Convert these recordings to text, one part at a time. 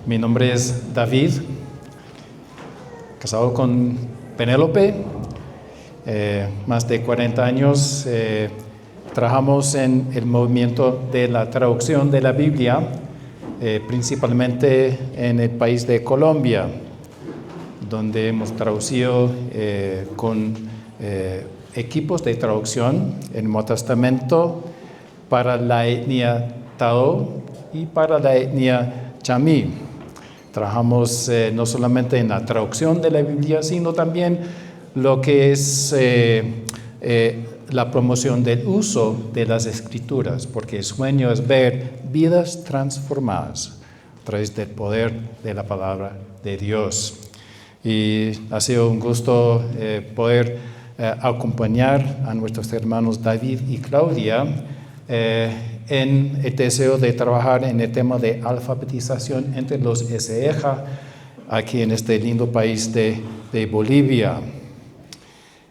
Mi nombre es David, casado con Penélope, más de 40 años. Trabajamos en el movimiento de la traducción de la Biblia, principalmente en el país de Colombia, donde hemos traducido con equipos de traducción en el Nuevo Testamento para la etnia Tao y para la etnia Chamí. Trabajamos no solamente en la traducción de la Biblia, sino también lo que es la promoción del uso de las Escrituras, porque el sueño es ver vidas transformadas a través del poder de la palabra de Dios. Y ha sido un gusto poder acompañar a nuestros hermanos David y Claudia en el deseo de trabajar en el tema de alfabetización entre los SEJA aquí en este lindo país de Bolivia.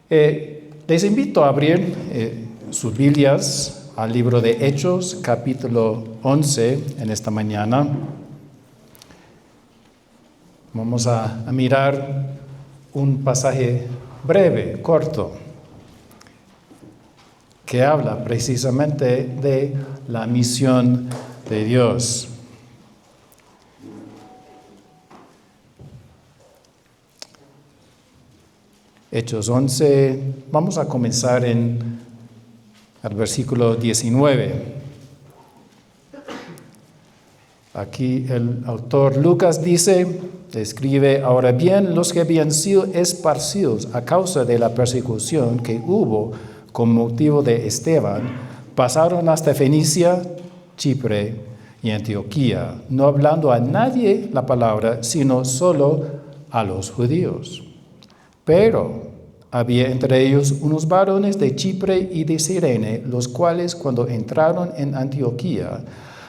Les invito a abrir sus Biblias al libro de Hechos, capítulo 11, en esta mañana. Vamos a mirar un pasaje breve, corto, que habla precisamente de la misión de Dios. Hechos 11, vamos a comenzar en el versículo 19. Aquí el autor Lucas escribe: ahora bien, los que habían sido esparcidos a causa de la persecución que hubo con motivo de Esteban, pasaron hasta Fenicia, Chipre y Antioquía, no hablando a nadie la palabra, sino solo a los judíos. Pero había entre ellos unos varones de Chipre y de Cirene, los cuales cuando entraron en Antioquía,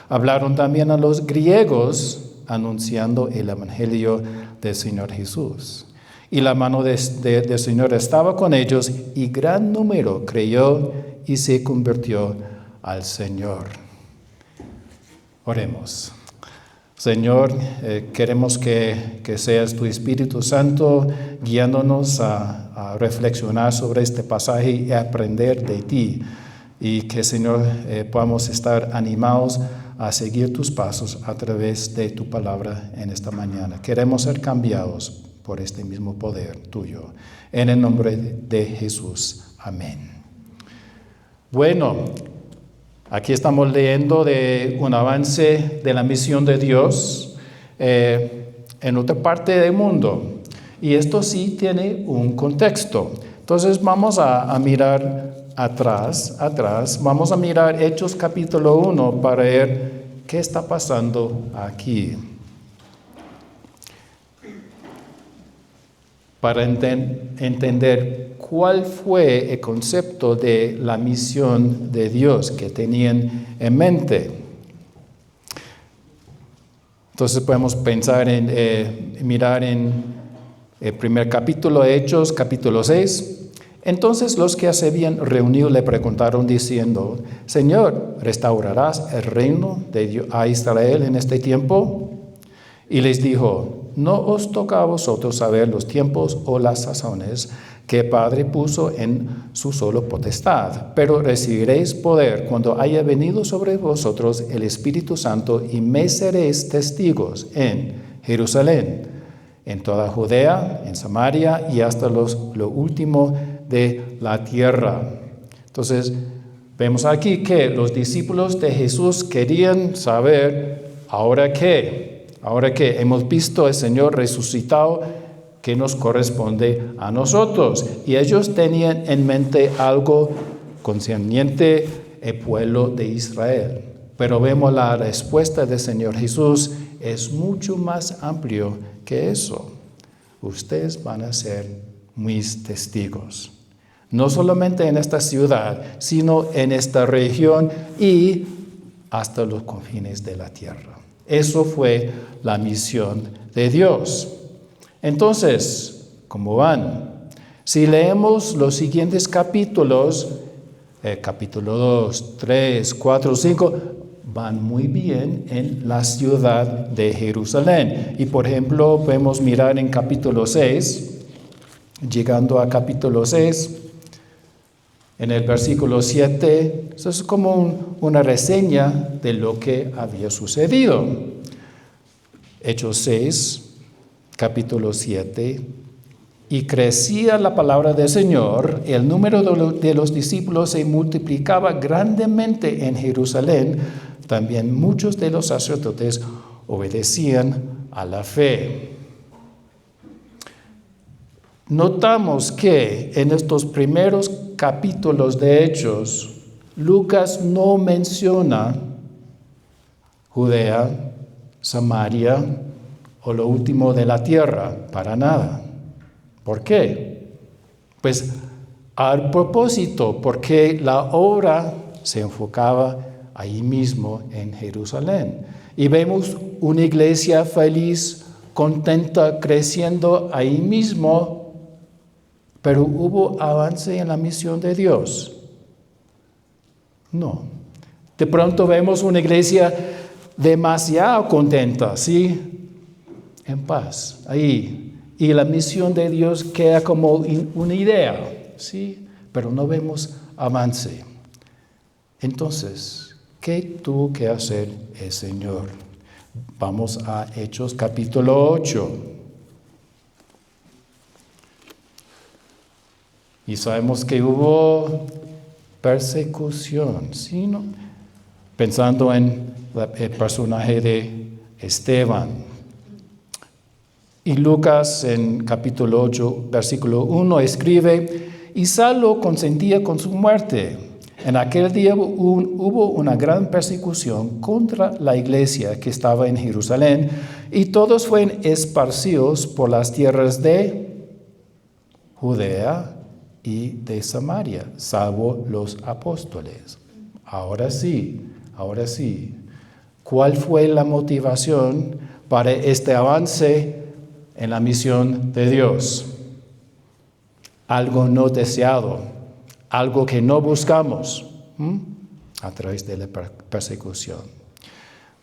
hablaron también a los griegos, anunciando el evangelio del Señor Jesús. Y la mano del Señor estaba con ellos, y gran número creyó y se convirtió al Señor. Oremos. Señor, queremos que seas tu Espíritu Santo guiándonos a reflexionar sobre este pasaje y aprender de ti. Y que, Señor, podamos estar animados a seguir tus pasos a través de tu palabra en esta mañana. Queremos ser cambiados por este mismo poder tuyo. En el nombre de Jesús. Amén. Bueno, aquí estamos leyendo de un avance de la misión de Dios en otra parte del mundo. Y esto sí tiene un contexto. Entonces vamos a mirar atrás. Vamos a mirar Hechos capítulo 1 para ver qué está pasando aquí. Para entender cuál fue el concepto de la misión de Dios que tenían en mente. Entonces podemos pensar mirar en el primer capítulo de Hechos, capítulo 6. Entonces los que se habían reunido le preguntaron diciendo: Señor, ¿restaurarás el reino de Dios a Israel en este tiempo? Y les dijo: no os toca a vosotros saber los tiempos o las sazones que el Padre puso en su solo potestad, pero recibiréis poder cuando haya venido sobre vosotros el Espíritu Santo, y me seréis testigos en Jerusalén, en toda Judea, en Samaria y hasta lo último de la tierra. Entonces, vemos aquí que los discípulos de Jesús querían saber: ¿ahora qué? Ahora que hemos visto al Señor resucitado, ¿qué nos corresponde a nosotros? Y ellos tenían en mente algo concerniente al pueblo de Israel. Pero vemos la respuesta del Señor Jesús es mucho más amplio que eso. Ustedes van a ser mis testigos. No solamente en esta ciudad, sino en esta región y hasta los confines de la tierra. Eso fue la misión de Dios. Entonces, ¿cómo van? Si leemos los siguientes capítulos, capítulo 2, 3, 4, 5, van muy bien en la ciudad de Jerusalén. Y por ejemplo, podemos mirar en capítulo 6, llegando a capítulo 6, en el versículo 7, eso es como una reseña de lo que había sucedido. Hechos 6, capítulo 7. Y crecía la palabra del Señor, el número de los discípulos se multiplicaba grandemente en Jerusalén. También muchos de los sacerdotes obedecían a la fe. Notamos que en estos primeros capítulos de Hechos, Lucas no menciona Judea, Samaria o lo último de la tierra, para nada. ¿Por qué? Pues al propósito, porque la obra se enfocaba ahí mismo en Jerusalén. Y vemos una iglesia feliz, contenta, creciendo ahí mismo, pero ¿hubo avance en la misión de Dios? No. De pronto vemos una iglesia demasiado contenta, ¿sí? En paz, ahí. Y la misión de Dios queda como una idea, ¿sí? Pero no vemos avance. Entonces, ¿qué tuvo que hacer el Señor? Vamos a Hechos capítulo 8. Y sabemos que hubo persecución, ¿sí? ¿No? Pensando en el personaje de Esteban. Y Lucas en capítulo 8, versículo 1 escribe, y Saulo consentía con su muerte. En aquel día hubo una gran persecución contra la iglesia que estaba en Jerusalén, y todos fueron esparcidos por las tierras de Judea y de Samaria, salvo los apóstoles. Ahora sí. ¿Cuál fue la motivación para este avance en la misión de Dios? Algo no deseado, algo que no buscamos a través de la persecución.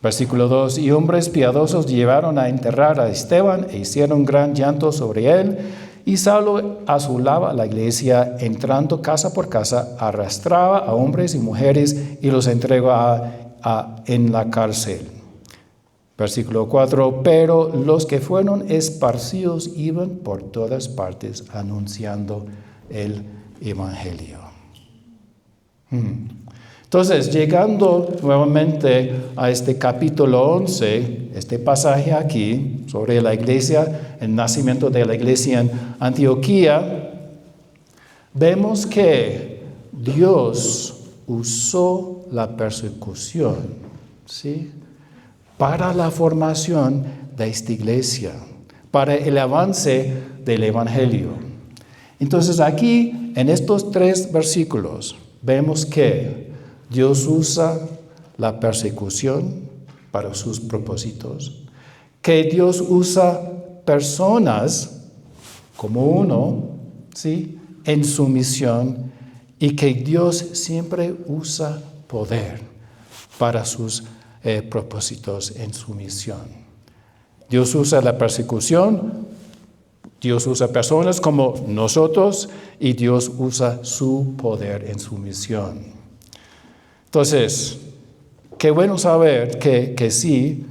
Versículo 2, y hombres piadosos llevaron a enterrar a Esteban e hicieron gran llanto sobre él, y Saulo asolaba la iglesia, entrando casa por casa, arrastraba a hombres y mujeres y los entregó en la cárcel. Versículo 4, pero los que fueron esparcidos iban por todas partes anunciando el evangelio. Entonces, llegando nuevamente a este capítulo 11, este pasaje aquí sobre la iglesia, el nacimiento de la iglesia en Antioquía, vemos que Dios usó la persecución, ¿sí?, para la formación de esta iglesia, para el avance del evangelio. Entonces aquí, en estos 3 versículos, vemos que Dios usa la persecución para sus propósitos, que Dios usa personas como uno, ¿sí?, en su misión, y que Dios siempre usa poder para sus propósitos en su misión. Dios usa la persecución, Dios usa personas como nosotros, y Dios usa su poder en su misión. Entonces, qué bueno saber que sí,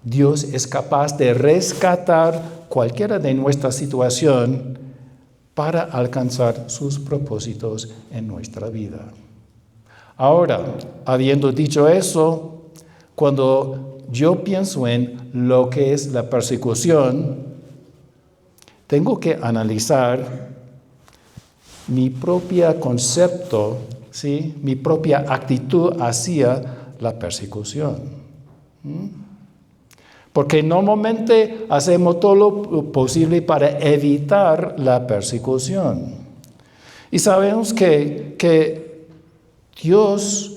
Dios es capaz de rescatar cualquiera de nuestra situación para alcanzar sus propósitos en nuestra vida. Ahora, habiendo dicho eso, cuando yo pienso en lo que es la persecución, tengo que analizar mi propio concepto, ¿sí?, mi propia actitud hacia la persecución. Porque normalmente hacemos todo lo posible para evitar la persecución. Y sabemos que Dios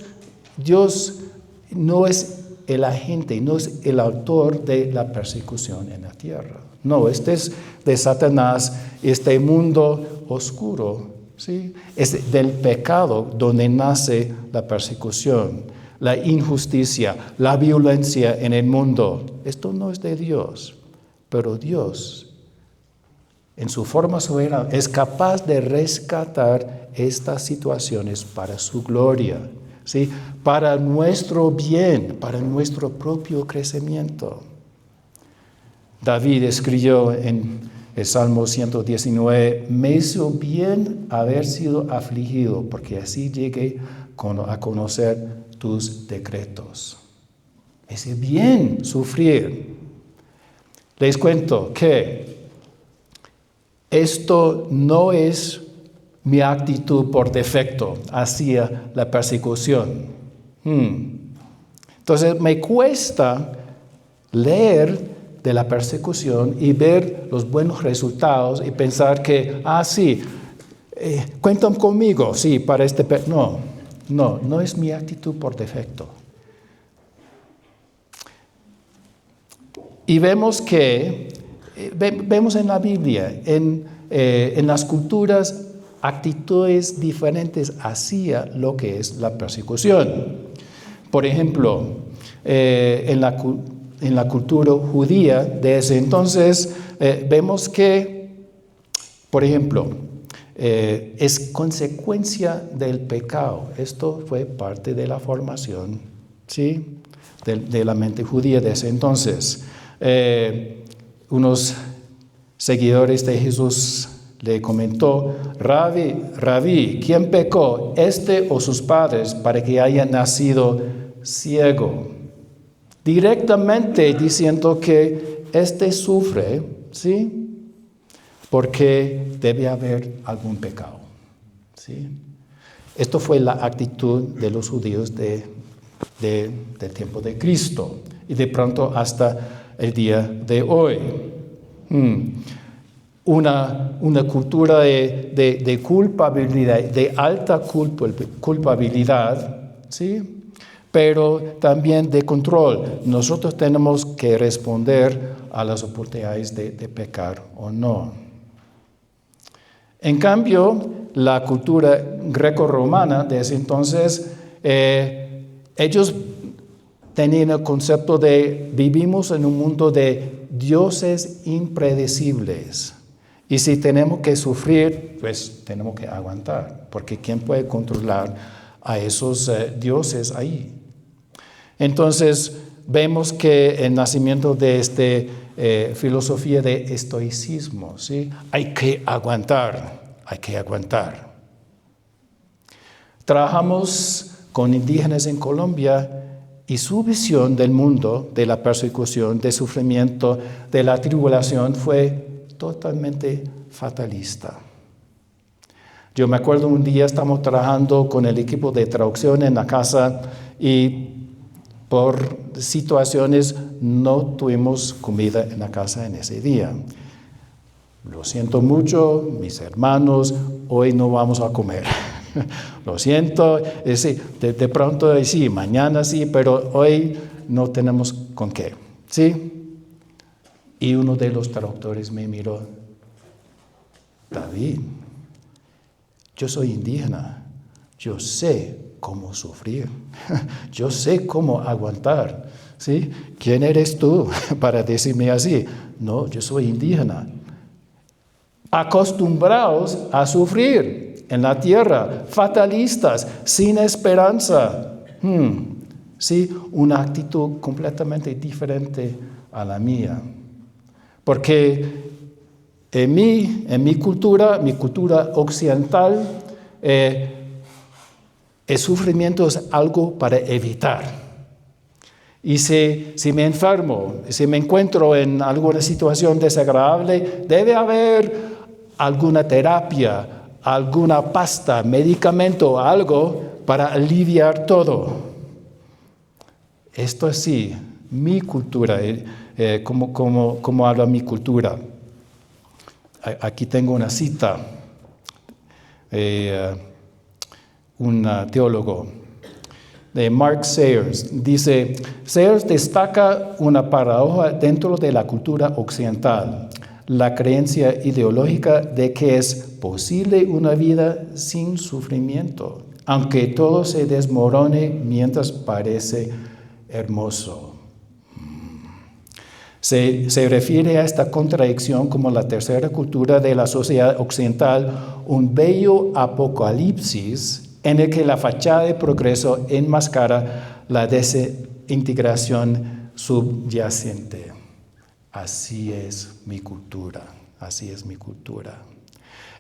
no es el agente, no es el autor de la persecución en la tierra. No, este es de Satanás, este mundo oscuro, ¿sí? Es del pecado donde nace la persecución. la injusticia, la violencia en el mundo. Esto no es de Dios, pero Dios, en su forma soberana, es capaz de rescatar estas situaciones para su gloria, ¿sí? Para nuestro bien, para nuestro propio crecimiento. David escribió en el Salmo 119, me hizo bien haber sido afligido, porque así llegué a conocer tus decretos. Es bien sufrir. Les cuento que esto no es mi actitud por defecto hacia la persecución. Entonces me cuesta leer de la persecución y ver los buenos resultados y pensar que, sí, cuentan conmigo, sí, para este... No es mi actitud por defecto. Y vemos en la Biblia, en las culturas, actitudes diferentes hacia lo que es la persecución. Por ejemplo, en la cultura judía de ese entonces, vemos que, por ejemplo, es consecuencia del pecado. Esto fue parte de la formación, ¿sí?, de la mente judía de ese entonces. Unos seguidores de Jesús le comentó, Rabí, ¿quién pecó, este o sus padres, para que haya nacido ciego? Directamente diciendo que este sufre, ¿sí?, porque debe haber algún pecado, ¿sí? Esto fue la actitud de los judíos del tiempo de Cristo y de pronto hasta el día de hoy. Una cultura de culpabilidad, de alta culpabilidad, ¿sí?, pero también de control. Nosotros tenemos que responder a las oportunidades de pecar o no. En cambio, la cultura greco-romana de ese entonces, ellos tenían el concepto de vivimos en un mundo de dioses impredecibles. Y si tenemos que sufrir, pues tenemos que aguantar, porque ¿quién puede controlar a esos dioses ahí? Entonces, vemos que el nacimiento de esta filosofía de estoicismo, ¿sí? Hay que aguantar. Trabajamos con indígenas en Colombia y su visión del mundo, de la persecución, del sufrimiento, de la tribulación fue totalmente fatalista. Yo me acuerdo un día estamos trabajando con el equipo de traducción en la casa y por situaciones no tuvimos comida en la casa en ese día. Lo siento mucho, mis hermanos, hoy no vamos a comer. Lo siento, de pronto sí, mañana sí, pero hoy no tenemos con qué, ¿sí? Y uno de los traductores me miró, David, yo soy indígena, yo sé cómo sufrir, yo sé cómo aguantar, ¿sí? ¿Quién eres tú para decirme así? No, yo soy indígena. Acostumbrados a sufrir en la tierra, fatalistas, sin esperanza. Sí, una actitud completamente diferente a la mía. Porque en mi cultura occidental, el sufrimiento es algo para evitar. Y si me enfermo, si me encuentro en alguna situación desagradable, debe haber alguna terapia, alguna pasta, medicamento, algo para aliviar todo. Esto es sí, mi cultura, como habla mi cultura. Aquí tengo una cita, un teólogo, de Mark Sayers. Dice, Sayers destaca una paradoja dentro de la cultura occidental, la creencia ideológica de que es posible una vida sin sufrimiento. aunque todo se desmorone mientras parece hermoso. Se refiere a esta contradicción como la tercera cultura de la sociedad occidental, un bello apocalipsis en el que la fachada de progreso enmascara la desintegración subyacente. Así es mi cultura, así es mi cultura.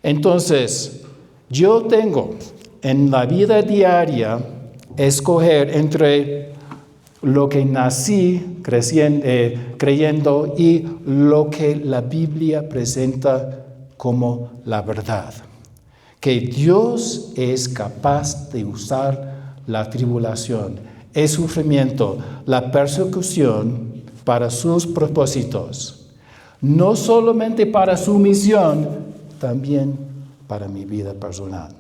Entonces, yo tengo en la vida diaria escoger entre lo que nací creyendo y lo que la Biblia presenta como la verdad. Que Dios es capaz de usar la tribulación, el sufrimiento, la persecución para sus propósitos. No solamente para su misión, también para mi vida personal.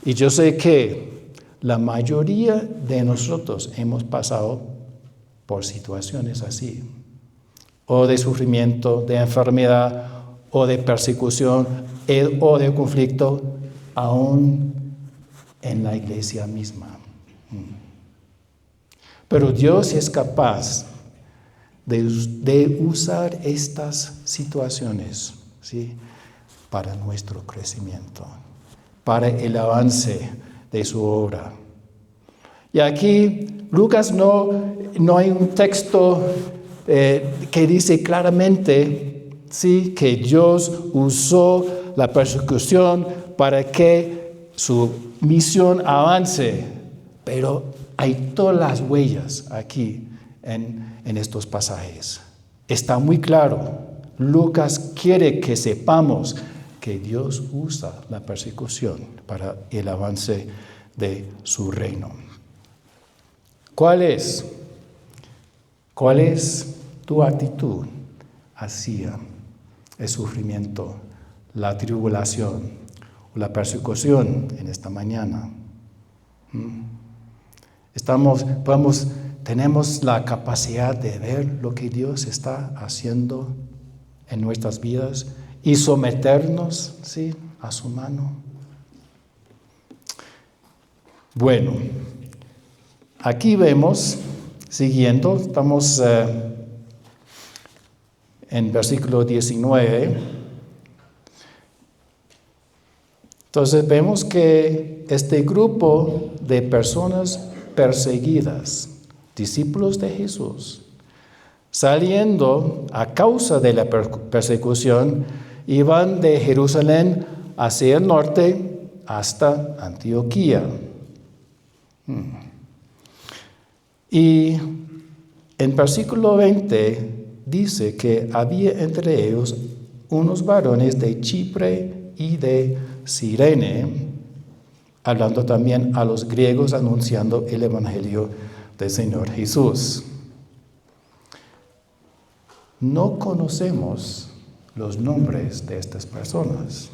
Y yo sé que la mayoría de nosotros hemos pasado por situaciones así, o de sufrimiento, de enfermedad, o de persecución, o de conflicto, aún en la iglesia misma. Pero Dios es capaz de usar estas situaciones, ¿sí?, para nuestro crecimiento, para el avance de su obra. Y aquí Lucas no hay un texto que dice claramente, sí, que Dios usó la persecución para que su misión avance, pero hay todas las huellas aquí en estos pasajes. Está muy claro. Lucas quiere que sepamos que Dios usa la persecución para el avance de su reino. ¿Cuál es tu actitud hacia el sufrimiento, la tribulación o la persecución en esta mañana? Tenemos la capacidad de ver lo que Dios está haciendo en nuestras vidas y someternos, ¿sí?, a su mano. Bueno, aquí vemos, siguiendo, estamos en versículo 19. Entonces vemos que este grupo de personas perseguidas, discípulos de Jesús, saliendo a causa de la persecución, iban de Jerusalén hacia el norte hasta Antioquía. Y en versículo 20 dice que había entre ellos unos varones de Chipre y de Cirene, hablando también a los griegos, anunciando el evangelio del Señor Jesús. No conocemos los nombres de estas personas.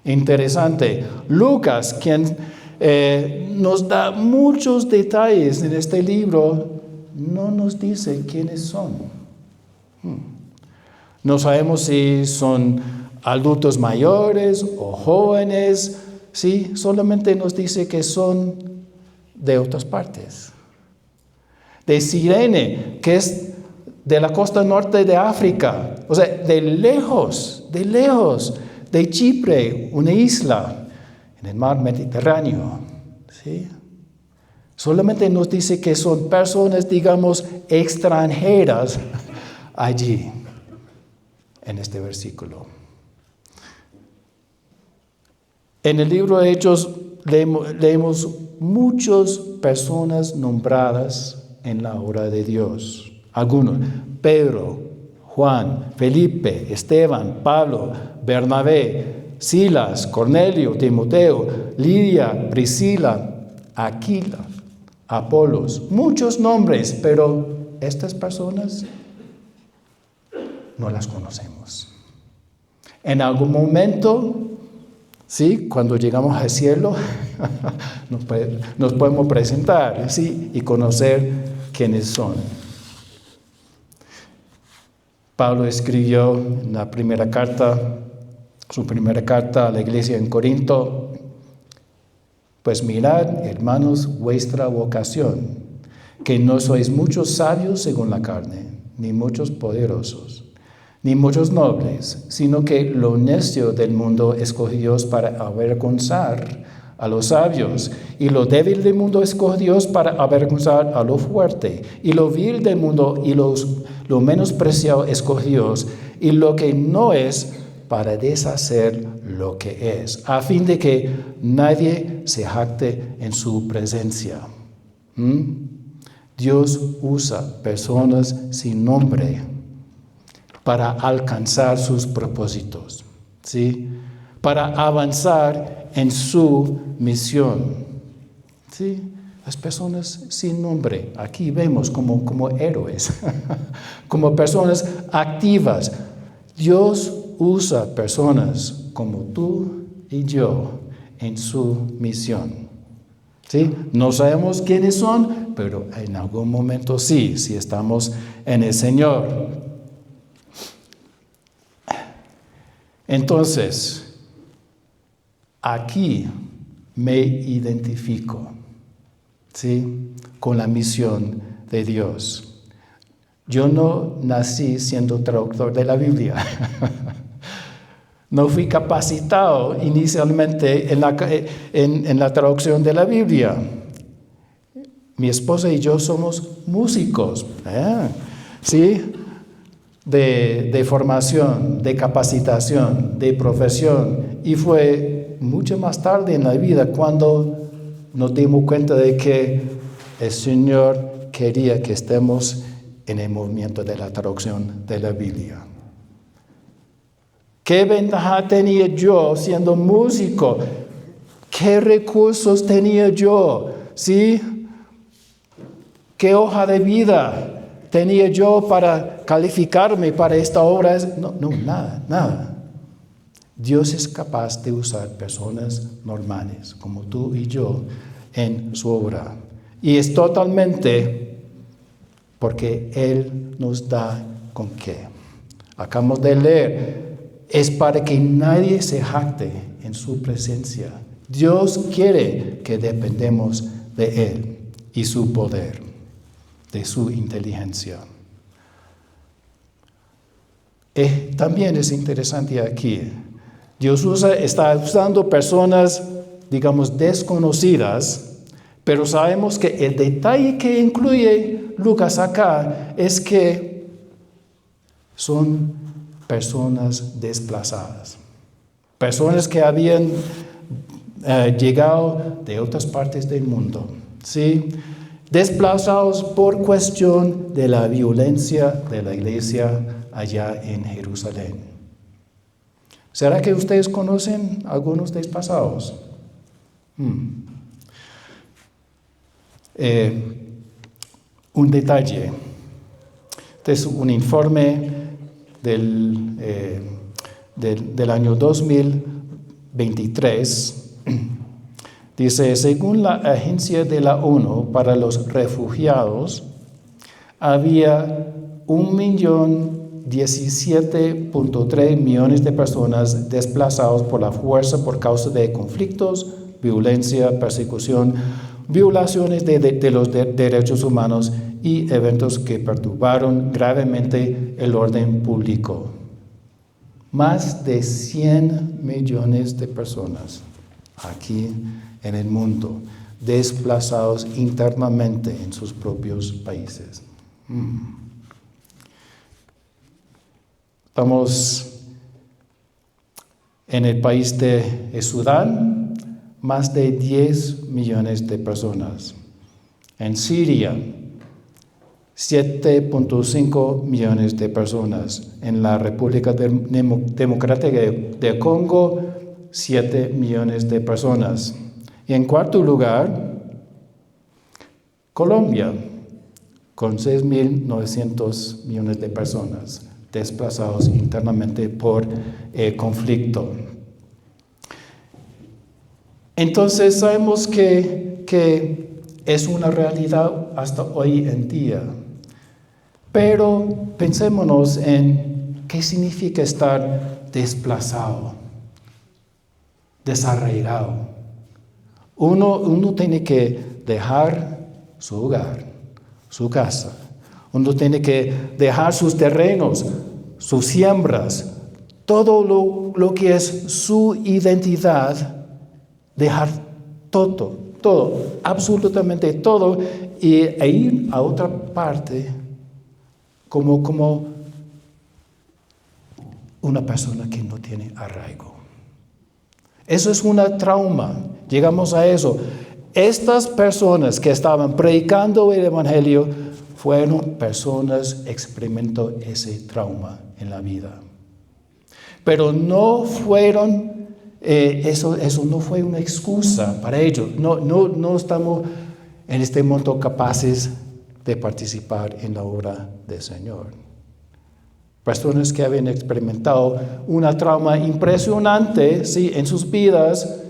Interesante. Lucas, quien nos da muchos detalles en este libro, no nos dice quiénes son. No sabemos si son adultos mayores o jóvenes. Sí, solamente nos dice que son de otras partes. De Cirene, que es de la costa norte de África, o sea, de lejos, de Chipre, una isla en el mar Mediterráneo, ¿sí? Solamente nos dice que son personas, digamos, extranjeras allí, en este versículo. En el libro de Hechos leemos muchas personas nombradas en la obra de Dios. Algunos: Pedro, Juan, Felipe, Esteban, Pablo, Bernabé, Silas, Cornelio, Timoteo, Lidia, Priscila, Aquila, Apolos. Muchos nombres, pero estas personas no las conocemos. En algún momento, sí, cuando llegamos al cielo, nos podemos presentar, sí, y conocer quiénes son. Pablo escribió en su primera carta a la iglesia en Corinto, Pues mirad, hermanos, vuestra vocación, que no sois muchos sabios según la carne, ni muchos poderosos, ni muchos nobles, sino que lo necio del mundo escogió Dios para avergonzar a los sabios, y lo débil del mundo escogió Dios para avergonzar a lo fuerte, y lo vil del mundo y lo menospreciado escogió Dios, y lo que no es, para deshacer lo que es, a fin de que nadie se jacte en su presencia. Dios usa personas sin nombre para alcanzar sus propósitos, ¿sí? Para avanzar en su misión, ¿sí? Las personas sin nombre, aquí vemos como héroes, como personas activas. Dios usa personas como tú y yo en su misión, ¿sí? No sabemos quiénes son, pero en algún momento sí, si estamos en el Señor. Entonces, aquí me identifico, ¿sí? Con la misión de Dios. Yo no nací siendo traductor de la Biblia. No fui capacitado inicialmente en la traducción de la Biblia. Mi esposa y yo somos músicos, ¿sí? De formación, de capacitación, de profesión. Y fue mucho más tarde en la vida cuando nos dimos cuenta de que el Señor quería que estemos en el movimiento de la traducción de la Biblia. ¿Qué ventaja tenía yo siendo músico? ¿Qué recursos tenía yo? ¿Sí? ¿Qué hoja de vida tenía yo para calificarme para esta obra? No, nada. Dios es capaz de usar personas normales como tú y yo en su obra. Y es totalmente porque Él nos da con qué. Acabamos de leer. Es para que nadie se jacte en su presencia. Dios quiere que dependemos de Él y su poder, de su inteligencia. También es interesante aquí, Dios está usando personas, digamos, desconocidas, pero sabemos que el detalle que incluye Lucas acá es que son personas desplazadas, personas que habían llegado de otras partes del mundo, ¿sí? Desplazados por cuestión de la violencia de la iglesia allá en Jerusalén. ¿Será que ustedes conocen algunos desplazados? Un detalle. Este es un informe del año 2023, dice, según la Agencia de la ONU para los Refugiados, había 1.017.3 millones de personas desplazados por la fuerza por causa de conflictos, violencia, persecución, violaciones de los derechos humanos y eventos que perturbaron gravemente el orden público. Más de 100 millones de personas aquí en el mundo desplazados internamente en sus propios países. Estamos en el país de Sudán, más de 10 millones de personas. En Siria, 7.5 millones de personas. En la República Democrática de Congo, 7 millones de personas. Y en cuarto lugar, Colombia, con 6.900 millones de personas desplazados internamente por conflicto. Entonces sabemos que es una realidad hasta hoy en día. Pero pensémonos en qué significa estar desplazado, desarraigado. Uno tiene que dejar su hogar, su casa. Uno tiene que dejar sus terrenos, sus siembras, todo lo que es su identidad, dejar todo, absolutamente todo, e ir a otra parte como una persona que no tiene arraigo. Eso es una trauma. Llegamos a eso. Estas personas que estaban predicando el Evangelio fueron personas que experimentaron ese trauma en la vida. Pero no fueron, eso no fue una excusa para ellos. No estamos en este momento capaces de participar en la obra del Señor. Personas que habían experimentado una trauma impresionante, sí, en sus vidas,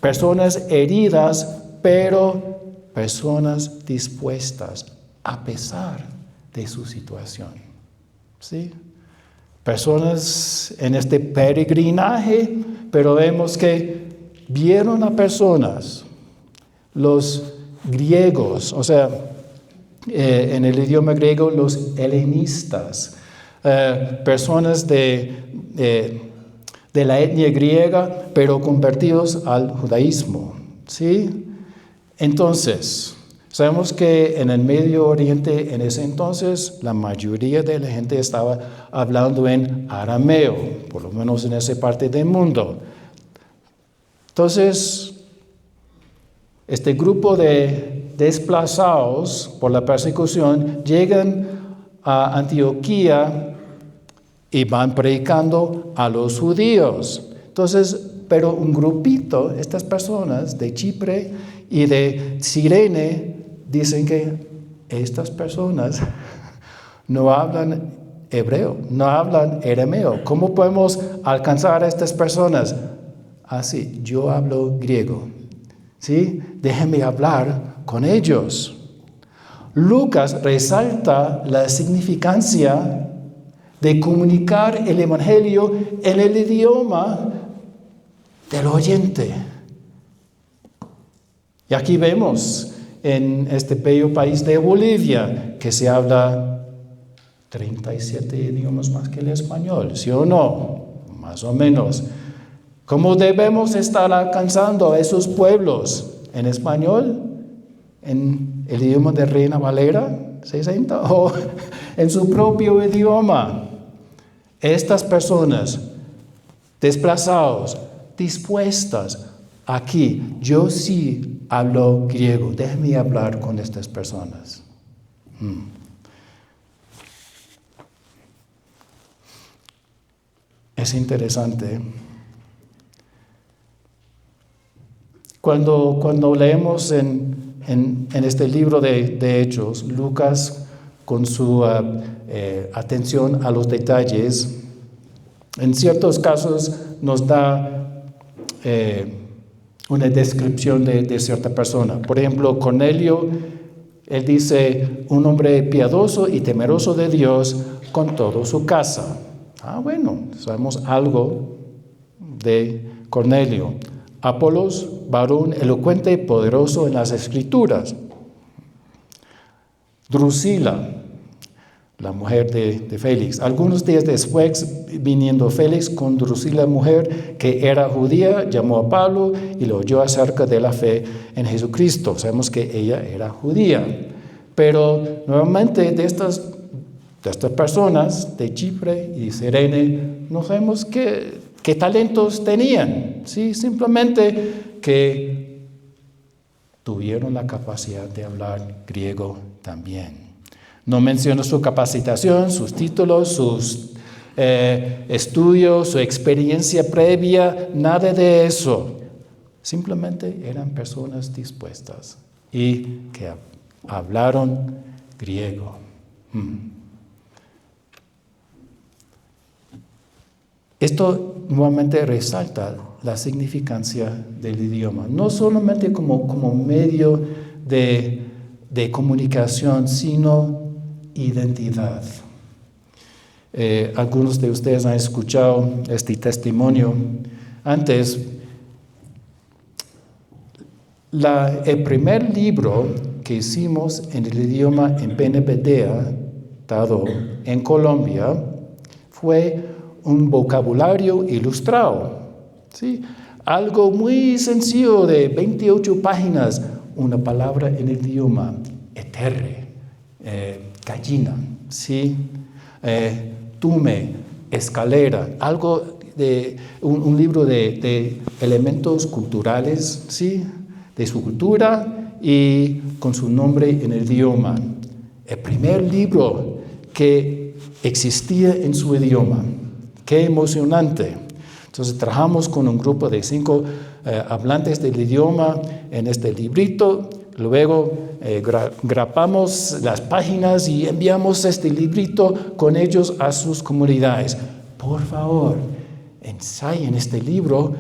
personas heridas, pero personas dispuestas a pesar de su situación, ¿sí? Personas en este peregrinaje, pero vemos que vieron a personas, los griegos, o sea, en el idioma griego, los helenistas, personas de la etnia griega, pero convertidos al judaísmo, ¿sí? Entonces, sabemos que en el Medio Oriente, en ese entonces, la mayoría de la gente estaba hablando en arameo, por lo menos en esa parte del mundo. Entonces, este grupo de desplazados por la persecución llegan a Antioquía y van predicando a los judíos. Entonces, pero un grupito, estas personas de Chipre y de Cirene, dicen que estas personas no hablan hebreo, no hablan arameo. ¿Cómo podemos alcanzar a estas personas? Así, yo hablo griego, ¿sí? Déjenme hablar con ellos. Lucas resalta la significancia de comunicar el Evangelio en el idioma del oyente. Y aquí vemos en este bello país de Bolivia que se habla 37 idiomas más que el español, ¿sí o no? Más o menos. ¿Cómo debemos estar alcanzando a esos pueblos? ¿En español? ¿En el idioma de Reina Valera 60? ¿O en su propio idioma? Estas personas desplazados, dispuestas, aquí, yo sí hablo griego, déjeme hablar con estas personas. Es interesante. Cuando leemos en este libro de Hechos, Lucas, con su atención a los detalles, en ciertos casos nos da una descripción de cierta persona. Por ejemplo, Cornelio, él dice, un hombre piadoso y temeroso de Dios con toda su casa. Bueno, sabemos algo de Cornelio. Apolos, varón elocuente y poderoso en las Escrituras. Drusila, la mujer de Félix. Algunos días después, viniendo Félix con Drusila, mujer que era judía, llamó a Pablo y le oyó acerca de la fe en Jesucristo. Sabemos que ella era judía. Pero nuevamente de estas personas de Chipre y de Cirene, no sabemos qué talentos tenían. ¿Sí? Simplemente que tuvieron la capacidad de hablar griego también. No menciona su capacitación, sus títulos, sus estudios, su experiencia previa, nada de eso. Simplemente eran personas dispuestas y que hablaron griego. Esto nuevamente resalta la significancia del idioma, no solamente como medio de comunicación, sino identidad. Algunos de ustedes han escuchado este testimonio. Antes, El primer libro que hicimos en el idioma en Benebedea, dado en Colombia, fue un vocabulario ilustrado. ¿Sí? Algo muy sencillo de 28 páginas, una palabra en el idioma, eterre, gallina, ¿sí? Tume, escalera, algo de un libro de elementos culturales, ¿sí? De su cultura y con su nombre en el idioma. El primer libro que existía en su idioma. ¡Qué emocionante! Entonces trabajamos con un grupo de 5 hablantes del idioma en este librito. Luego grapamos las páginas y enviamos este librito con ellos a sus comunidades. Por favor, ensayen este libro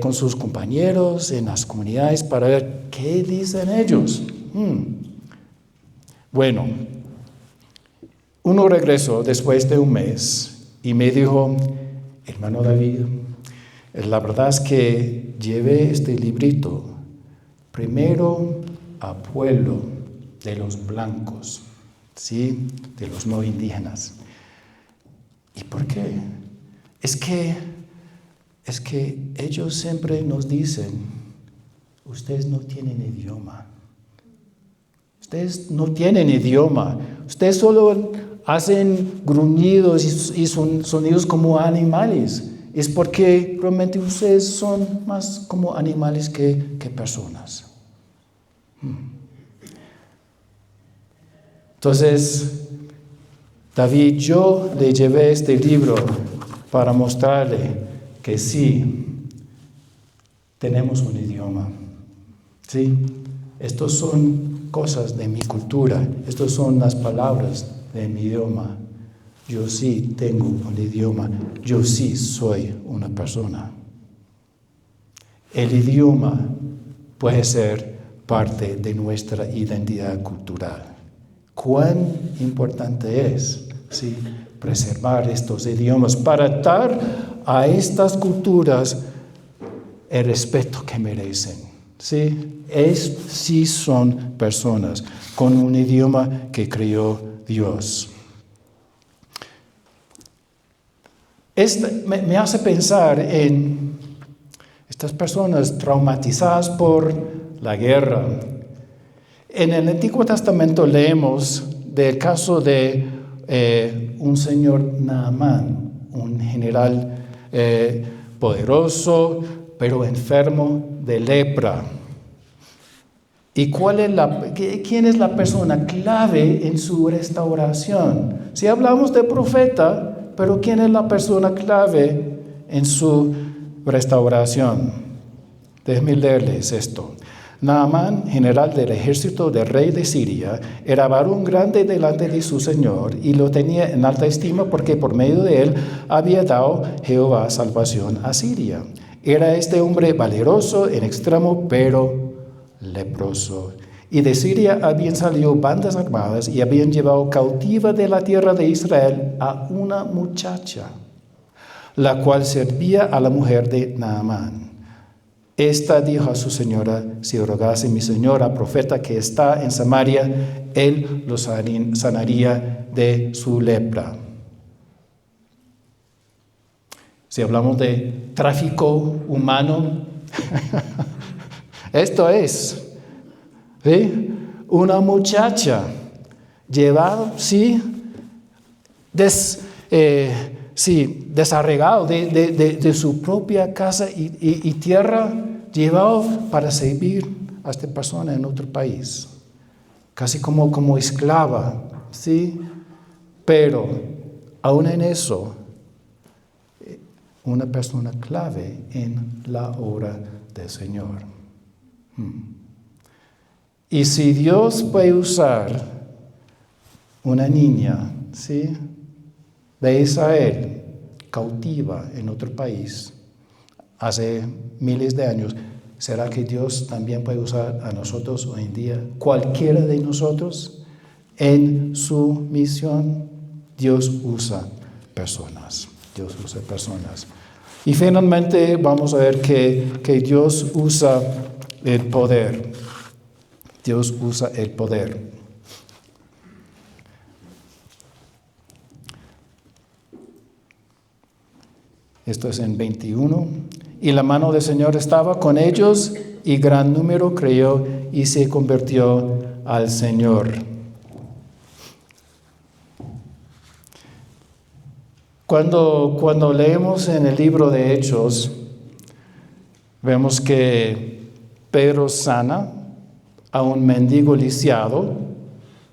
con sus compañeros en las comunidades para ver qué dicen ellos. Bueno, uno regresó después de un mes y me dijo, hermano David, la verdad es que llevé este librito primero a pueblo de los blancos, ¿sí? De los no indígenas. ¿Y por qué? Es que ellos siempre nos dicen, ustedes no tienen idioma. Ustedes no tienen idioma. Ustedes solo hacen gruñidos y sonidos como animales. Es porque realmente ustedes son más como animales que personas. Entonces, David, yo le llevé este libro para mostrarle que sí, tenemos un idioma. ¿Sí? Estos son cosas de mi cultura. Estas son las palabras de mi idioma. Yo sí tengo un idioma. Yo sí soy una persona. El idioma puede ser parte de nuestra identidad cultural. ¿Cuán importante es, ¿sí?, preservar estos idiomas para dar a estas culturas el respeto que merecen? ¿Sí? Sí son personas con un idioma que creó Dios. Me hace pensar en estas personas traumatizadas por la guerra. En el Antiguo Testamento leemos del caso de un señor Naamán, un general poderoso, pero enfermo de lepra. ¿Y quién es la persona clave en su restauración? Si hablamos de profeta, pero ¿quién es la persona clave en su restauración? Déjenme leerles esto. Naamán, general del ejército del rey de Siria, era varón grande delante de su señor y lo tenía en alta estima porque por medio de él había dado Jehová salvación a Siria. Era este hombre valeroso en extremo, pero leproso. Y de Siria habían salido bandas armadas y habían llevado cautiva de la tierra de Israel a una muchacha, la cual servía a la mujer de Naamán. Esta dijo a su señora, si rogase mi señora, profeta que está en Samaria, él lo sanaría de su lepra. Si hablamos de tráfico humano, esto es, ¿sí?, una muchacha llevada, desarraigado de su propia casa y tierra, llevado para servir a esta persona en otro país, casi como esclava, ¿sí? Pero aún en eso, una persona clave en la obra del Señor. Y si Dios puede usar una niña, ¿sí?, de Israel, cautiva en otro país, hace miles de años, ¿será que Dios también puede usar a nosotros hoy en día, cualquiera de nosotros, en su misión? Dios usa personas. Dios usa personas. Y finalmente vamos a ver que Dios usa el poder. Dios usa el poder. Esto es en 21. Y la mano del Señor estaba con ellos, y gran número creyó y se convirtió al Señor. Cuando leemos en el libro de Hechos, vemos que Pedro sana a un mendigo lisiado.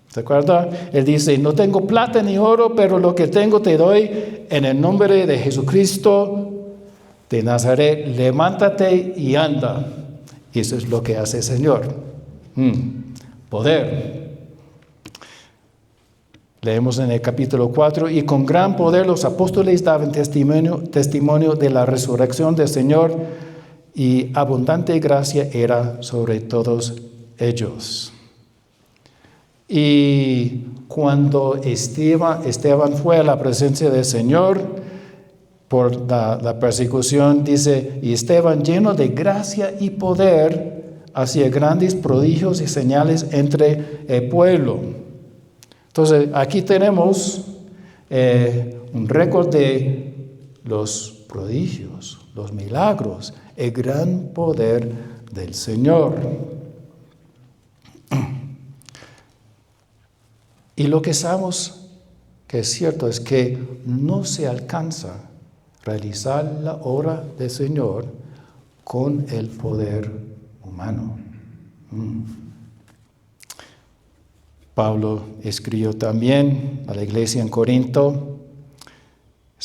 ¿Se acuerda? Él dice, no tengo plata ni oro, pero lo que tengo te doy en el nombre de Jesucristo de Nazaret. Levántate y anda. Eso es lo que hace el Señor. Poder. Leemos en el capítulo 4, y con gran poder los apóstoles daban testimonio de la resurrección del Señor, y abundante gracia era sobre todos ellos. Y cuando Esteban fue a la presencia del Señor por la persecución, dice, y Esteban, lleno de gracia y poder, hacía grandes prodigios y señales entre el pueblo. Entonces, aquí tenemos un récord de los prodigios, los milagros, el gran poder del Señor. Y lo que sabemos que es cierto es que no se alcanza a realizar la obra del Señor con el poder humano. Pablo escribió también a la iglesia en Corinto,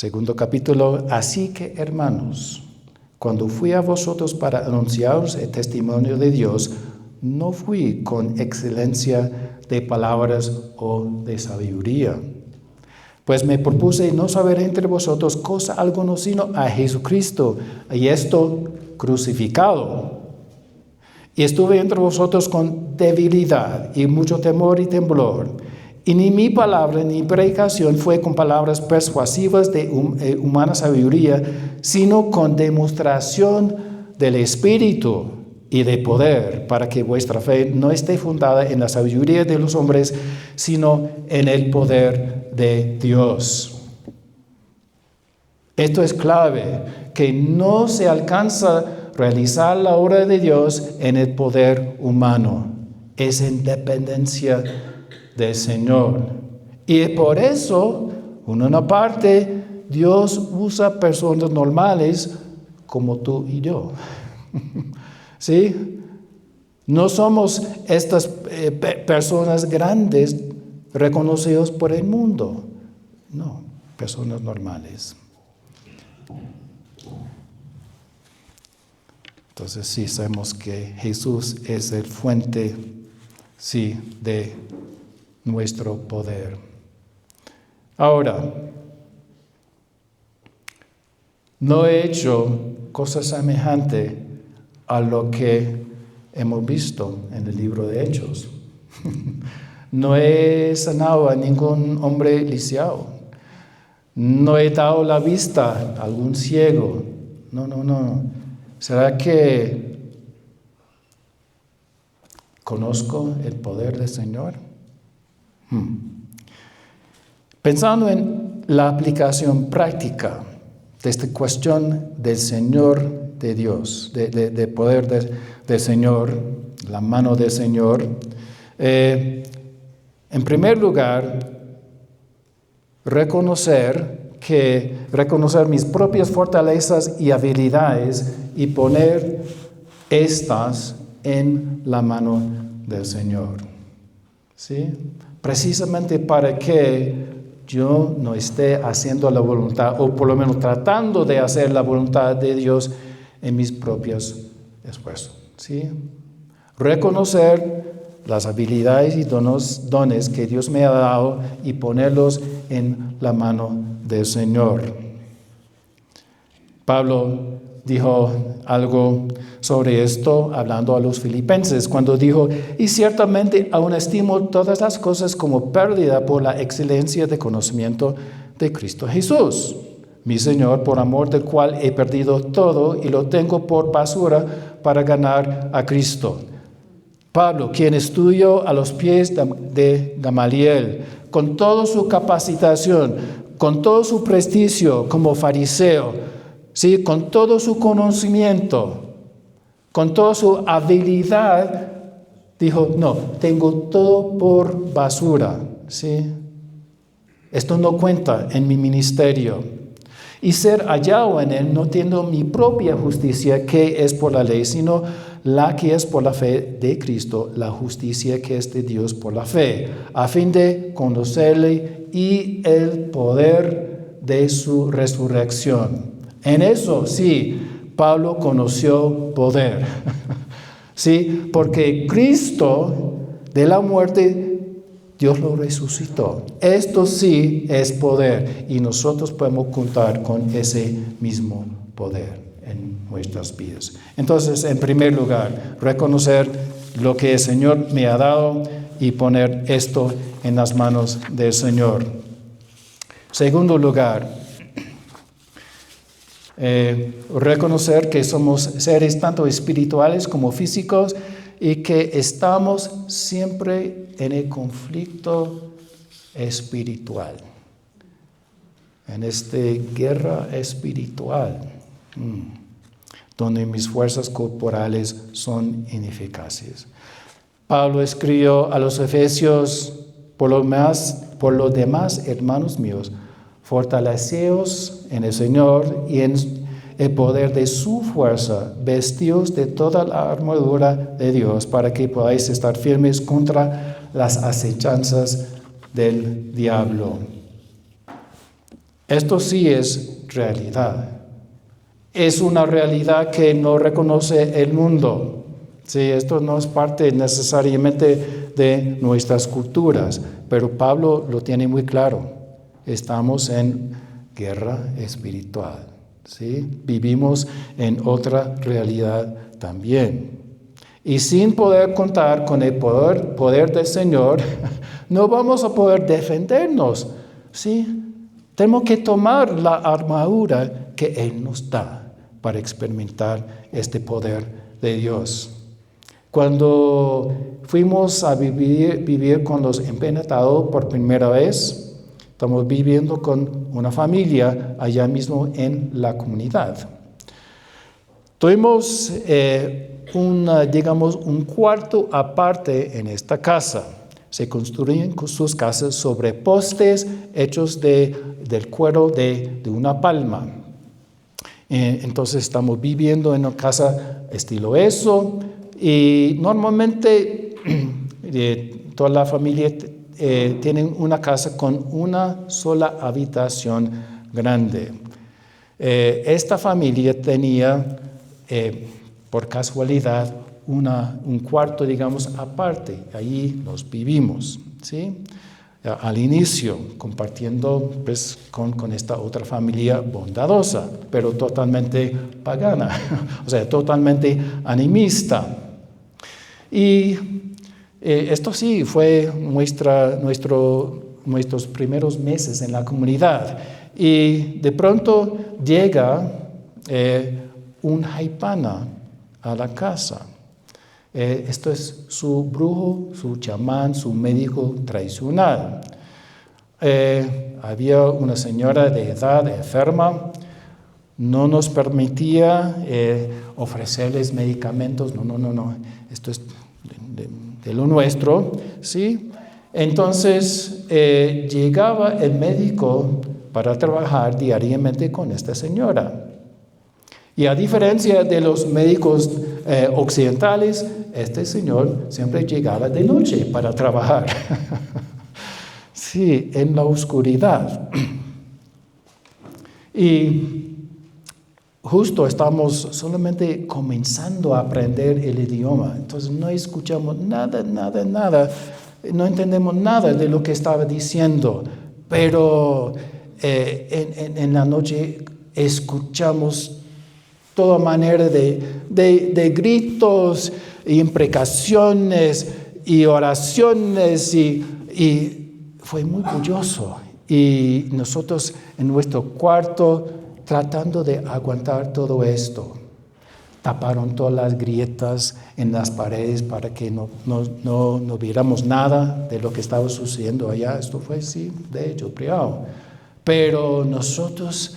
2 capítulo, así que hermanos, cuando fui a vosotros para anunciaros el testimonio de Dios, no fui con excelencia de palabras o de sabiduría, pues me propuse no saber entre vosotros cosa alguna sino a Jesucristo, y esto crucificado. Y estuve entre vosotros con debilidad y mucho temor y temblor. Y ni mi palabra ni predicación fue con palabras persuasivas de humana sabiduría, sino con demostración del Espíritu y de poder, para que vuestra fe no esté fundada en la sabiduría de los hombres, sino en el poder de Dios. Esto es clave, que no se alcanza realizar la obra de Dios en el poder humano, es en dependencia del Señor. Y por eso, en una parte, Dios usa personas normales como tú y yo. ¿Sí? No somos estas personas grandes reconocidas por el mundo. No, personas normales. Entonces sí sabemos que Jesús es el fuente, sí, de nuestro poder. Ahora, no he hecho cosa semejante a lo que hemos visto en el libro de Hechos. No he sanado a ningún hombre lisiado. No he dado la vista a algún ciego. No. ¿Será que conozco el poder del Señor? Pensando en la aplicación práctica de esta cuestión del Señor de Dios, de poder del Señor, la mano del Señor, en primer lugar, reconocer mis propias fortalezas y habilidades y poner estas en la mano del Señor. ¿Sí? Precisamente para que yo no esté haciendo la voluntad, o por lo menos tratando de hacer la voluntad de Dios en mis propios esfuerzos. ¿Sí? Reconocer las habilidades y dones que Dios me ha dado y ponerlos en la mano del Señor. Pablo dijo algo sobre esto hablando a los filipenses cuando dijo, y ciertamente aún estimo todas las cosas como pérdida por la excelencia de conocimiento de Cristo Jesús, mi Señor, por amor del cual he perdido todo y lo tengo por basura para ganar a Cristo. Pablo, quien estudió a los pies de Gamaliel, con toda su capacitación, con todo su prestigio como fariseo, ¿sí? Con todo su conocimiento, con toda su habilidad, dijo, no, tengo todo por basura, ¿sí? Esto no cuenta en mi ministerio. Y ser hallado en él, no teniendo mi propia justicia, que es por la ley, sino la que es por la fe de Cristo, la justicia que es de Dios por la fe, a fin de conocerle y el poder de su resurrección. En eso, sí, Pablo conoció poder. Sí, porque Cristo de la muerte, Dios lo resucitó. Esto sí es poder y nosotros podemos contar con ese mismo poder en nuestras vidas. Entonces, en primer lugar, reconocer lo que el Señor me ha dado y poner esto en las manos del Señor. Segundo lugar, reconocer que somos seres tanto espirituales como físicos y que estamos siempre en el conflicto espiritual, en esta guerra espiritual, donde mis fuerzas corporales son ineficaces. Pablo escribió a los Efesios, por lo demás, hermanos míos, fortaleceos en el Señor y en el poder de su fuerza, vestidos de toda la armadura de Dios, para que podáis estar firmes contra las acechanzas del diablo. Esto sí es realidad. Es una realidad que no reconoce el mundo. Sí, esto no es parte necesariamente de nuestras culturas, pero Pablo lo tiene muy claro. Estamos en guerra espiritual. ¿Sí? Vivimos en otra realidad también. Y sin poder contar con el poder del Señor, no vamos a poder defendernos. ¿Sí? Tenemos que tomar la armadura que Él nos da para experimentar este poder de Dios. Cuando fuimos a vivir con los empenetrados por primera vez, estamos viviendo con una familia allá mismo en la comunidad. Tuvimos un cuarto aparte en esta casa. Se construyen sus casas sobre postes hechos del cuero de una palma. Entonces estamos viviendo en una casa estilo eso y normalmente toda la familia tienen una casa con una sola habitación grande. Esta familia tenía, por casualidad, un cuarto, digamos, aparte. Allí nos vivimos, ¿sí? Al inicio, compartiendo pues, con esta otra familia bondadosa, pero totalmente pagana, o sea, totalmente animista. Y esto sí fue nuestros primeros meses en la comunidad. Y de pronto llega un haipana a la casa. Esto es su brujo, su chamán, su médico tradicional. Había una señora de edad enferma, no nos permitía ofrecerles medicamentos, no, esto es de lo nuestro, ¿sí? Entonces llegaba el médico para trabajar diariamente con esta señora. Y a diferencia de los médicos occidentales, este señor siempre llegaba de noche para trabajar. Sí, en la oscuridad. Y justo estamos solamente comenzando a aprender el idioma. Entonces no escuchamos nada, no entendemos nada de lo que estaba diciendo. Pero en la noche escuchamos toda manera de gritos y imprecaciones y oraciones y fue muy bullicioso. Y nosotros en nuestro cuarto tratando de aguantar todo esto. taparon todas las grietas en las paredes para que no viéramos nada de lo que estaba sucediendo allá. Esto fue, sí, de hecho, privado. Pero nosotros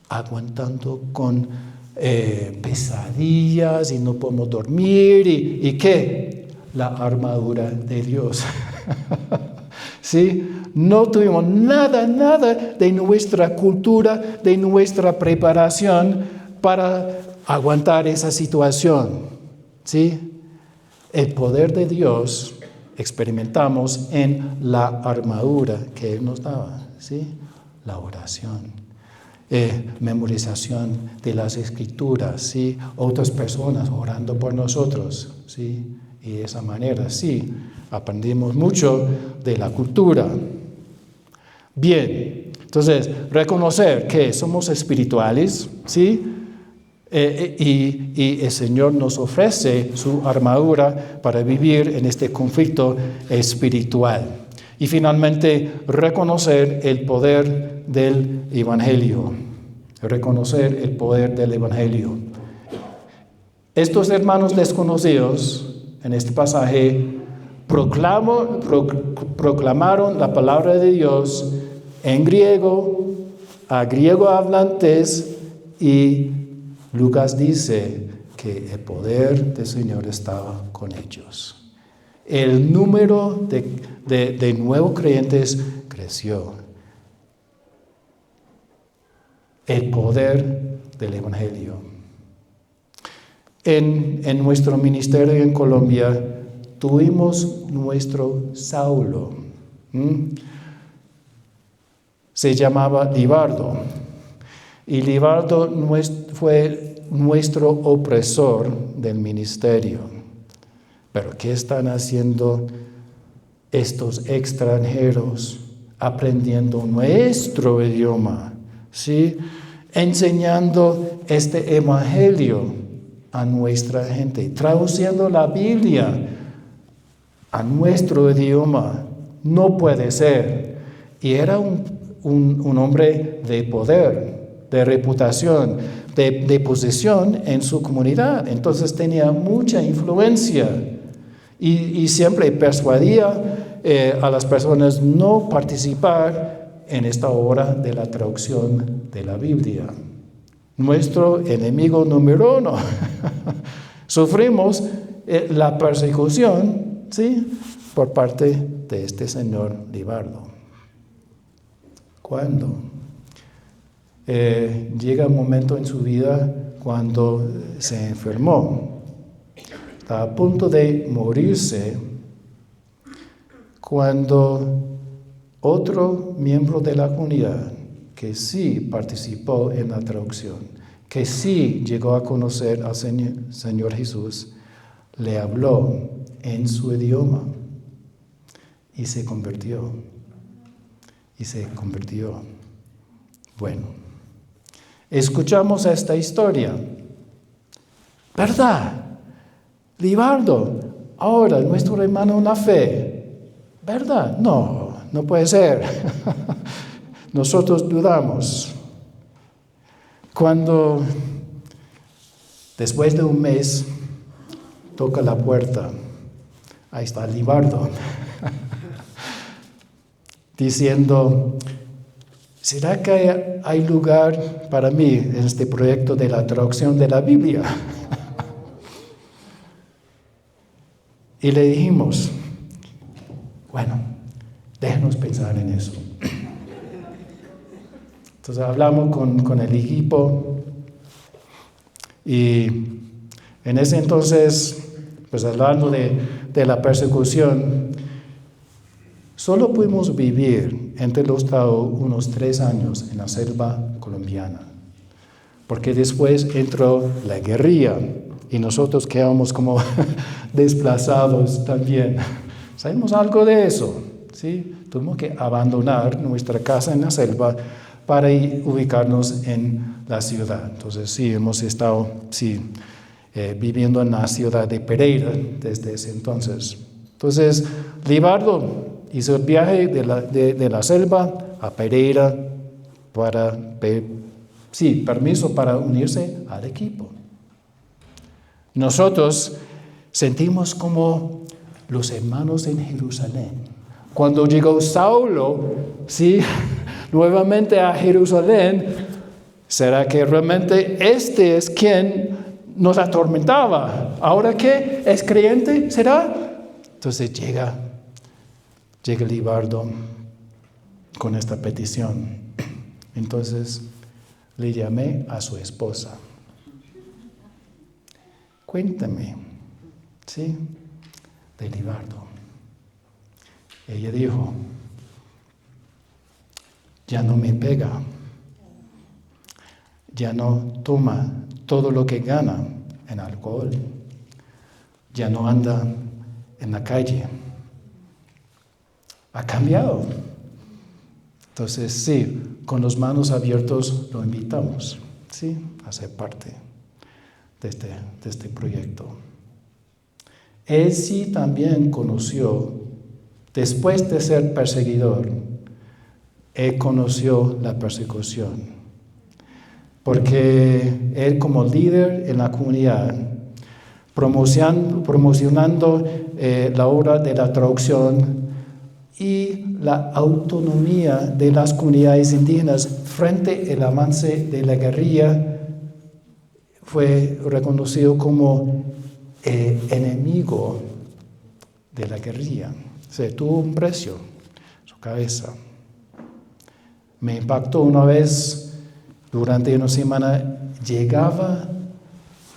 aguantando con pesadillas y no podemos dormir. ¿Y qué? La armadura de Dios. ¿Sí? No tuvimos nada de nuestra cultura, de nuestra preparación para aguantar esa situación. ¿Sí? El poder de Dios experimentamos en la armadura que Él nos daba. ¿Sí? La oración, memorización de las Escrituras, ¿sí? Otras personas orando por nosotros, ¿sí? Y de esa manera, sí, aprendimos mucho de la cultura. Bien, entonces, reconocer que somos espirituales, ¿sí? Y el Señor nos ofrece su armadura para vivir en este conflicto espiritual. Y finalmente, reconocer el poder del Evangelio. Reconocer el poder del Evangelio. Estos hermanos desconocidos, en este pasaje, proclamaron la palabra de Dios en griego, a griego hablantes, y Lucas dice que el poder del Señor estaba con ellos. El número de nuevos creyentes creció. El poder del Evangelio. En nuestro ministerio en Colombia tuvimos nuestro Saulo. Se llamaba Libardo. Y Libardo fue nuestro opresor del ministerio. Pero ¿qué están haciendo estos extranjeros aprendiendo nuestro idioma? ¿Sí? Enseñando este evangelio a nuestra gente, traduciendo la Biblia a nuestro idioma. No puede ser. Y era un hombre de poder, de reputación, de posición en su comunidad. Entonces tenía mucha influencia. Y siempre persuadía a las personas no participar en esta obra de la traducción de la Biblia. Nuestro enemigo número uno. Sufrimos la persecución, ¿sí?, por parte de este señor Libardo. ¿Cuándo? Llega un momento en su vida cuando se enfermó. Está a punto de morirse cuando otro miembro de la comunidad que sí participó en la traducción, que sí llegó a conocer al Señor Jesús, le habló en su idioma y se convirtió. Bueno, escuchamos esta historia, ¿verdad? Libardo, ahora nuestro hermano en la fe, ¿verdad? No puede ser. Nosotros dudamos. Cuando después de un mes toca la puerta, ahí está Libardo, diciendo: ¿será que hay lugar para mí en este proyecto de la traducción de la Biblia? Y le dijimos: bueno, déjenos pensar en eso. Entonces hablamos con el equipo y en ese entonces, pues hablando de la persecución, solo pudimos vivir entre los Estados unos 3 años en la selva colombiana, porque después entró la guerrilla y nosotros quedamos como desplazados también. ¿Sabemos algo de eso? ¿Sí? Tuvimos que abandonar nuestra casa en la selva para ubicarnos en la ciudad. Entonces sí, hemos estado viviendo en la ciudad de Pereira desde ese entonces. Entonces, Libardo hizo el viaje de la selva a Pereira para permiso para unirse al equipo. Nosotros sentimos como los hermanos en Jerusalén. Cuando llegó Saulo, ¿sí? Nuevamente a Jerusalén, ¿será que realmente este es quien nos atormentaba? ¿Ahora qué? ¿Es creyente? ¿Será? Entonces llega Libardo con esta petición. Entonces le llamé a su esposa. Cuéntame, ¿sí? De Libardo. Ella dijo, ya no me pega, ya no toma todo lo que gana en alcohol, ya no anda en la calle. Ha cambiado. Entonces, sí, con las manos abiertas lo invitamos, ¿sí? A ser parte de este proyecto. Él sí también conoció, después de ser perseguidor, él conoció la persecución. Porque él como líder en la comunidad, promocionando la obra de la traducción y la autonomía de las comunidades indígenas frente al avance de la guerrilla, fue reconocido como enemigo de la guerrilla. O sea, tuvo un precio, su cabeza. Me impactó una vez, durante una semana, llegaba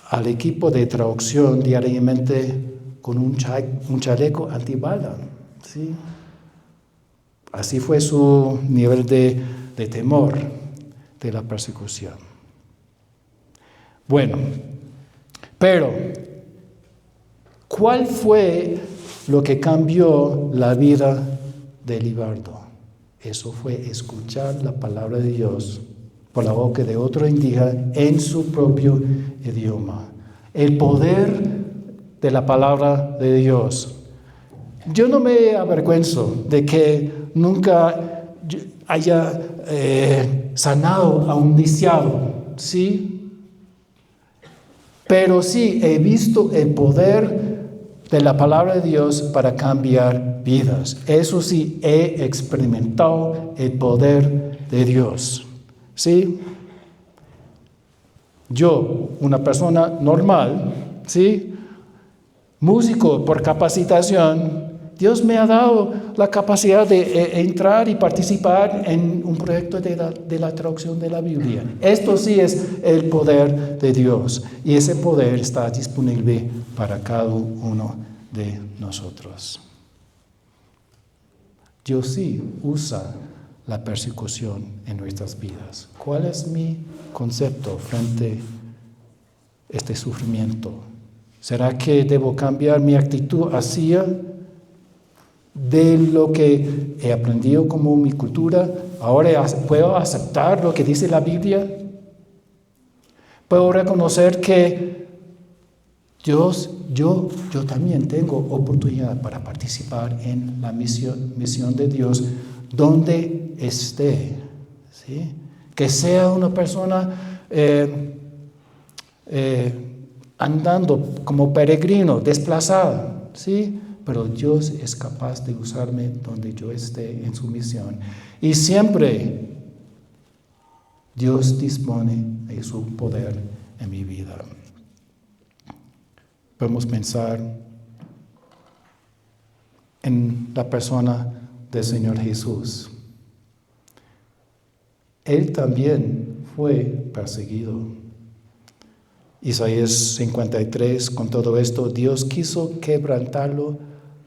al equipo de traducción diariamente con un chaleco antibala, ¿sí? Así fue su nivel de temor de la persecución. Bueno, pero ¿cuál fue lo que cambió la vida de Libardo? Eso fue escuchar la palabra de Dios por la boca de otro indígena en su propio idioma. El poder de la palabra de Dios. Yo no me avergüenzo de que nunca haya sanado a un lisiado, ¿sí? Pero sí he visto el poder de la palabra de Dios para cambiar vidas. Eso sí, he experimentado el poder de Dios, ¿sí? Yo, una persona normal, ¿sí? Músico por capacitación, Dios me ha dado la capacidad de entrar y participar en un proyecto de la traducción de la Biblia. Esto sí es el poder de Dios y ese poder está disponible para cada uno de nosotros. Dios sí usa la persecución en nuestras vidas. ¿Cuál es mi concepto frente a este sufrimiento? ¿Será que debo cambiar mi actitud hacia de lo que he aprendido como mi cultura? ¿Ahora puedo aceptar lo que dice la Biblia? ¿Puedo reconocer que Dios, yo también tengo oportunidad para participar en la misión de Dios donde esté, ¿sí? Que sea una persona andando como peregrino, desplazado, ¿sí? Pero Dios es capaz de usarme donde yo esté en su misión. Y siempre Dios dispone de su poder en mi vida. Podemos pensar en la persona del Señor Jesús. Él también fue perseguido. Isaías 53, con todo esto, Dios quiso quebrantarlo,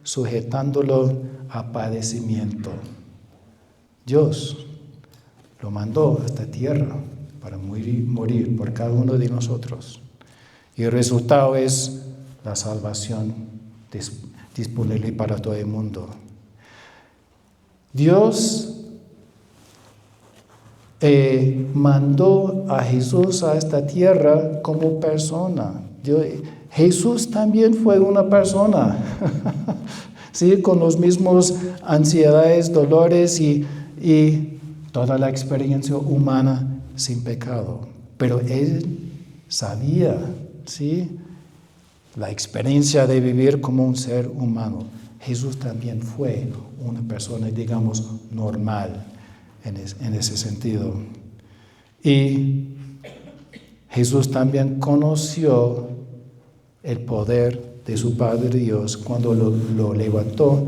sujetándolo a padecimiento. Dios lo mandó a esta tierra para morir por cada uno de nosotros. Y el resultado es la salvación disponible para todo el mundo. Dios mandó a Jesús a esta tierra como persona. Jesús también fue una persona, ¿sí? Con los mismos ansiedades, dolores y toda la experiencia humana sin pecado. Pero Él sabía, ¿sí? la experiencia de vivir como un ser humano. Jesús también fue una persona, digamos, normal en ese sentido. Y Jesús también conoció el poder de su Padre Dios cuando lo levantó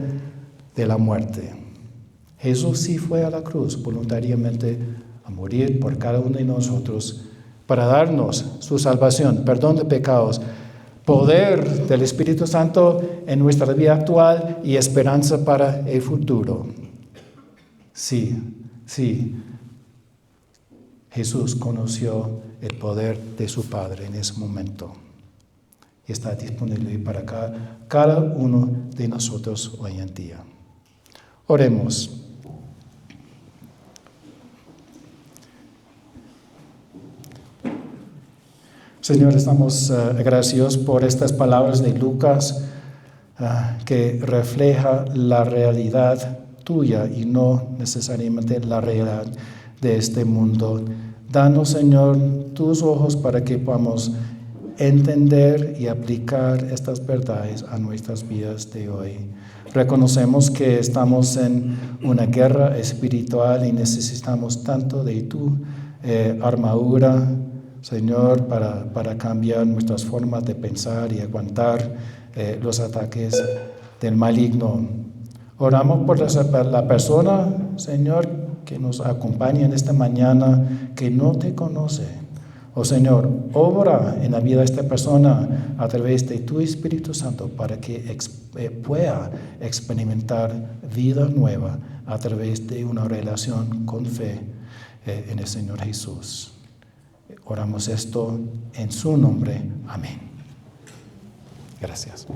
de la muerte. Jesús sí fue a la cruz voluntariamente a morir por cada uno de nosotros para darnos su salvación, perdón de pecados, poder del Espíritu Santo en nuestra vida actual y esperanza para el futuro. Sí. Jesús conoció el poder de su Padre en ese momento y está disponible para cada uno de nosotros hoy en día. Oremos. Señor, estamos agradecidos por estas palabras de Lucas que refleja la realidad tuya y no necesariamente la realidad de este mundo. Danos, Señor, tus ojos para que podamos entender y aplicar estas verdades a nuestras vidas de hoy. Reconocemos que estamos en una guerra espiritual y necesitamos tanto de tu armadura, Señor, para cambiar nuestras formas de pensar y aguantar los ataques del maligno. Oramos por la persona, Señor, que nos acompaña en esta mañana, que no te conoce. Oh Señor, obra en la vida de esta persona a través de tu Espíritu Santo para que pueda experimentar vida nueva a través de una relación con fe en el Señor Jesús. Oramos esto en su nombre. Amén. Gracias.